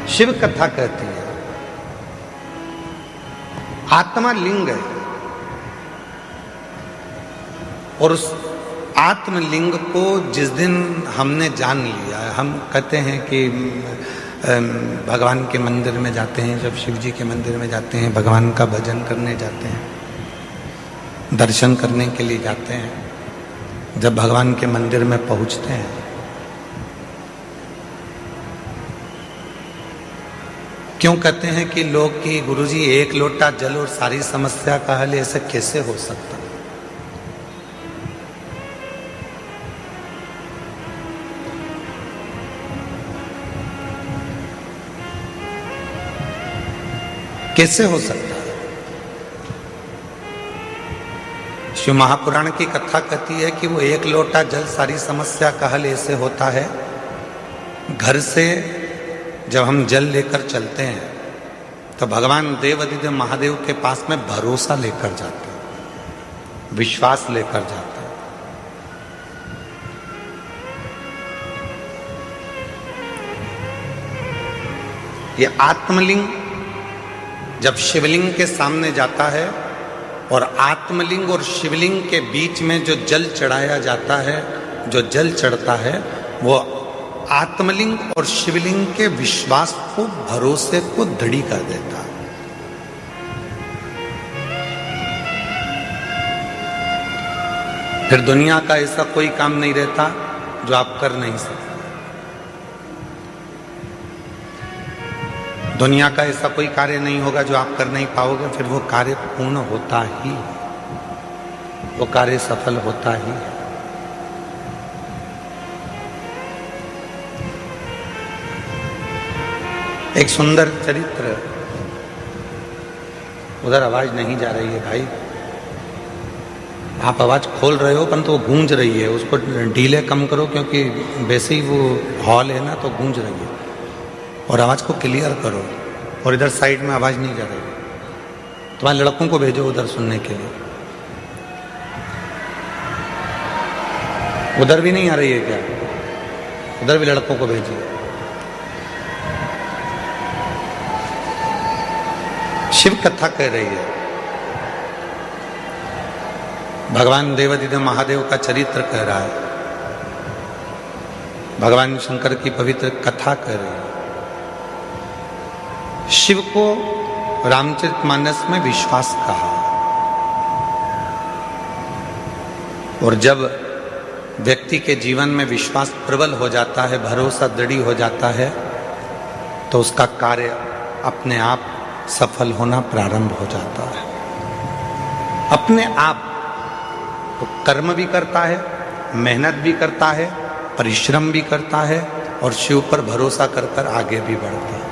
शिव कथा कहती है आत्मा लिंग है और उस आत्मलिंग को जिस दिन हमने जान लिया, हम कहते हैं कि भगवान के मंदिर में जाते हैं, जब शिव जी के मंदिर में जाते हैं, भगवान का भजन करने जाते हैं, दर्शन करने के लिए जाते हैं, जब भगवान के मंदिर में पहुंचते हैं क्यों कहते हैं कि लोग कि गुरुजी एक लोटा जल और सारी समस्या का हल, ऐसे कैसे हो सकता? कैसे हो सकता है? शिव महापुराण की कथा कहती है कि वो एक लोटा जल सारी समस्या का हल ऐसे होता है। घर से जब हम जल लेकर चलते हैं तो भगवान देवाधिदेव महादेव के पास में भरोसा लेकर जाते हैं, विश्वास लेकर जाते हैं। ये आत्मलिंग जब शिवलिंग के सामने जाता है और आत्मलिंग और शिवलिंग के बीच में जो जल चढ़ाया जाता है, जो जल चढ़ता है, वो आत्मलिंग और शिवलिंग के विश्वास को, भरोसे को दृढ़ कर देता है। फिर दुनिया का ऐसा कोई काम नहीं रहता जो आप कर नहीं सकते। दुनिया का ऐसा कोई कार्य नहीं होगा जो आप कर नहीं पाओगे, फिर वो कार्य पूर्ण होता ही, वो कार्य सफल होता ही है। एक सुंदर चरित्र, उधर आवाज नहीं जा रही है भाई, आप आवाज खोल रहे हो परंतु वो गूंज रही है, उसको ढीले कम करो क्योंकि वैसे ही वो हॉल है ना, तो गूंज रही है। और आवाज को क्लियर करो। और इधर साइड में आवाज नहीं जा रही, तुम्हारे लड़कों को भेजो उधर सुनने के लिए। उधर भी नहीं आ रही है क्या? उधर भी लड़कों को भेजिए। शिव कथा कह रही है, भगवान देवाधिदेव महादेव का चरित्र कह रहा है, भगवान शंकर की पवित्र कथा कह रही है। शिव को रामचरितमानस में विश्वास कहा, और जब व्यक्ति के जीवन में विश्वास प्रबल हो जाता है, भरोसा दृढ़ हो जाता है, तो उसका कार्य अपने आप सफल होना प्रारंभ हो जाता है। अपने आप तो कर्म भी करता है, मेहनत भी करता है, परिश्रम भी करता है, और शिव पर भरोसा कर कर आगे भी बढ़ता है।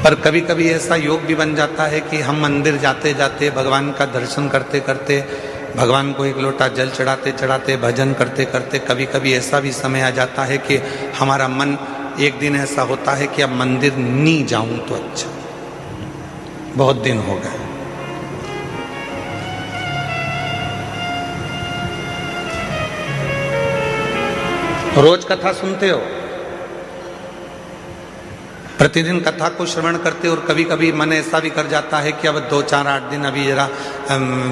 पर कभी कभी ऐसा योग भी बन जाता है कि हम मंदिर जाते जाते, भगवान का दर्शन करते करते, भगवान को एक लोटा जल चढ़ाते चढ़ाते, भजन करते करते, कभी कभी ऐसा भी समय आ जाता है कि हमारा मन, एक दिन ऐसा होता है कि अब मंदिर नहीं जाऊं तो अच्छा, बहुत दिन हो गए। रोज कथा सुनते हो, प्रतिदिन कथा को श्रवण करते हो, और कभी कभी मन ऐसा भी कर जाता है कि अब 2, 4, 8 दिन अभी जरा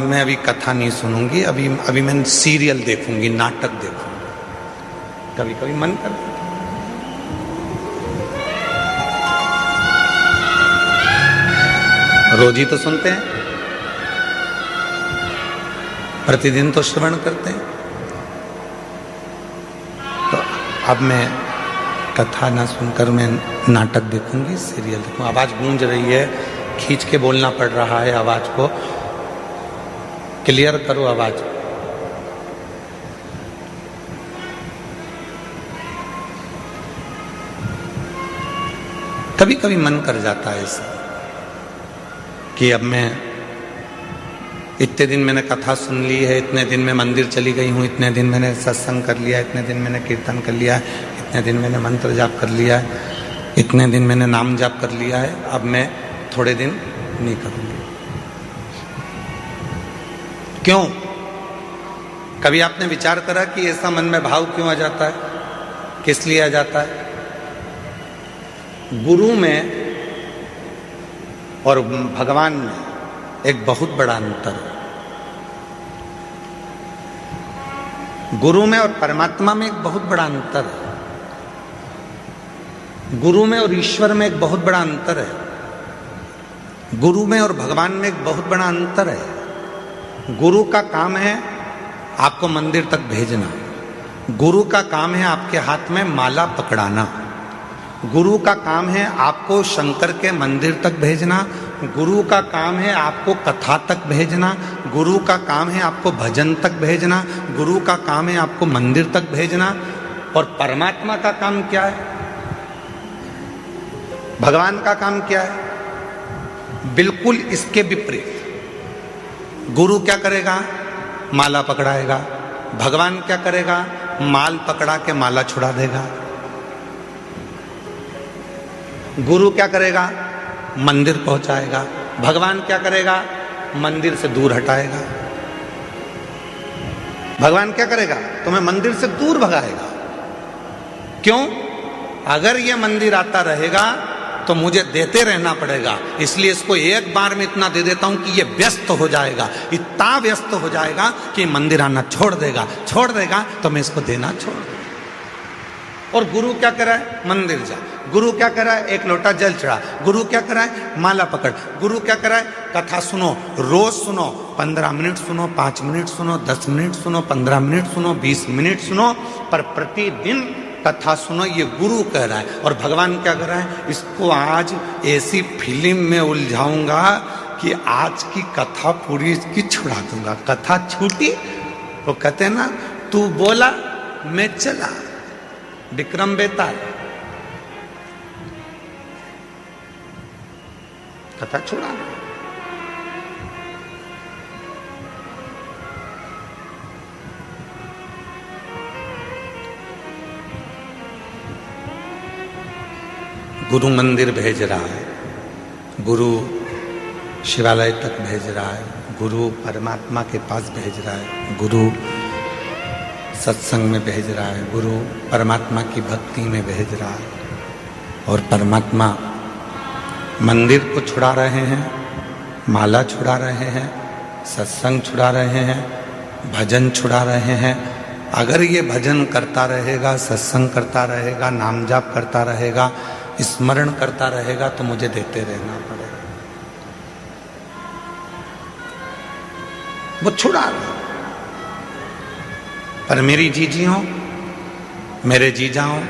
मैं अभी कथा नहीं सुनूंगी, अभी मैं सीरियल देखूंगी, नाटक देखूंगी, कभी कभी मन करता है। रोज ही तो सुनते हैं, प्रतिदिन तो श्रवण करते हैं। तो अब मैं कथा ना सुनकर मैं नाटक देखूंगी, सीरियल देखूंगी। आवाज गूंज रही है, खींच के बोलना पड़ रहा है, आवाज को क्लियर करो आवाज। कभी कभी मन कर जाता है ऐसा कि अब मैं, इतने दिन मैंने कथा सुन ली है, इतने दिन मैं मंदिर चली गई हूँ, इतने दिन मैंने सत्संग कर लिया, इतने दिन मैंने कीर्तन कर लिया, इतने दिन मैंने मंत्र जाप कर लिया है, इतने दिन मैंने नाम जाप कर लिया है, अब मैं थोड़े दिन नहीं करूंगी। क्यों? कभी आपने विचार करा कि ऐसा मन में भाव क्यों आ जाता है? किस लिए आ जाता है? गुरु में और भगवान में एक बहुत बड़ा अंतर है। गुरु में और परमात्मा में एक बहुत बड़ा अंतर है। गुरु में और ईश्वर में एक बहुत बड़ा अंतर है। गुरु में और भगवान में एक बहुत बड़ा अंतर है। गुरु का काम है आपको मंदिर तक भेजना। गुरु का काम है आपके हाथ में माला पकड़ाना। गुरु का काम है आपको शंकर के मंदिर तक भेजना। गुरु का काम है आपको कथा तक भेजना। गुरु का काम है आपको भजन तक भेजना। गुरु का काम है आपको मंदिर तक भेजना। और परमात्मा का काम क्या है? भगवान का काम क्या है? बिल्कुल इसके विपरीत। गुरु क्या करेगा? माला पकड़ाएगा। भगवान क्या करेगा? माल पकड़ा के माला छुड़ा देगा। गुरु क्या करेगा? मंदिर पहुंचाएगा। भगवान क्या करेगा? मंदिर से दूर हटाएगा। भगवान क्या करेगा? तुम्हें मंदिर से दूर भगाएगा। क्यों? अगर ये मंदिर आता रहेगा तो मुझे देते रहना पड़ेगा, इसलिए इसको एक बार में इतना दे देता हूं कि ये व्यस्त हो जाएगा, इतना व्यस्त हो जाएगा कि मंदिर आना छोड़ देगा तो मैं इसको देना छोड़ दूंगा। और गुरु क्या कर रहा है? मंदिर जा। गुरु क्या कर रहा है? एक लोटा जल चढ़ा। गुरु क्या कर रहा है? माला पकड़। गुरु क्या कर रहा है? कथा सुनो, रोज सुनो, 15 मिनट सुनो, 5 मिनट सुनो, 10 मिनट सुनो, 15 मिनट सुनो, 20 मिनट सुनो, पर प्रतिदिन कथा सुनो। ये गुरु कह रहा है। और भगवान क्या कर रहा है? इसको आज ऐसी फिल्म में उलझाऊंगा कि आज की कथा पूरी इसकी छुड़ा दूंगा। कथा छूटी, वो कहते हैं ना, तू बोला मैं चला, विक्रम बेताल। कथा छुड़ा दो। गुरु मंदिर भेज रहा है, गुरु शिवालय तक भेज रहा है, गुरु परमात्मा के पास भेज रहा है, गुरु सत्संग में भेज रहा है, गुरु परमात्मा की भक्ति में भेज रहा है। और परमात्मा मंदिर को छुड़ा रहे हैं, माला छुड़ा रहे हैं, सत्संग छुड़ा रहे हैं, भजन छुड़ा रहे हैं। अगर ये भजन करता रहेगा, सत्संग करता रहेगा, नाम जाप करता रहेगा, स्मरण करता रहेगा तो मुझे देते रहना पड़ेगा। वो छुड़ा रहा। पर मेरी जीजियों, मेरे जीजाओं,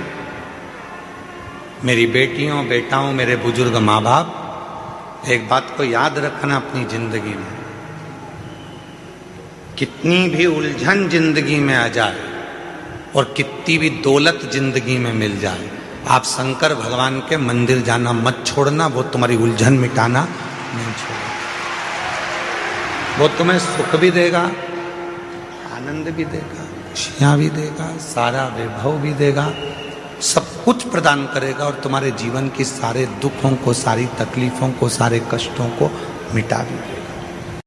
मेरी बेटियों, बेटाओं, मेरे बुजुर्ग माँ बाप, एक बात को याद रखना अपनी जिंदगी में, कितनी भी उलझन जिंदगी में आ जाए और कितनी भी दौलत जिंदगी में मिल जाए, आप शंकर भगवान के मंदिर जाना मत छोड़ना। वो तुम्हारी उलझन मिटाना नहीं छोड़ेगा। वो तुम्हें सुख भी देगा, आनंद भी देगा, खुशियां भी देगा, सारा वैभव भी देगा, सब कुछ प्रदान करेगा और तुम्हारे जीवन की सारे दुखों को, सारी तकलीफों को, सारे कष्टों को मिटा भी देगा।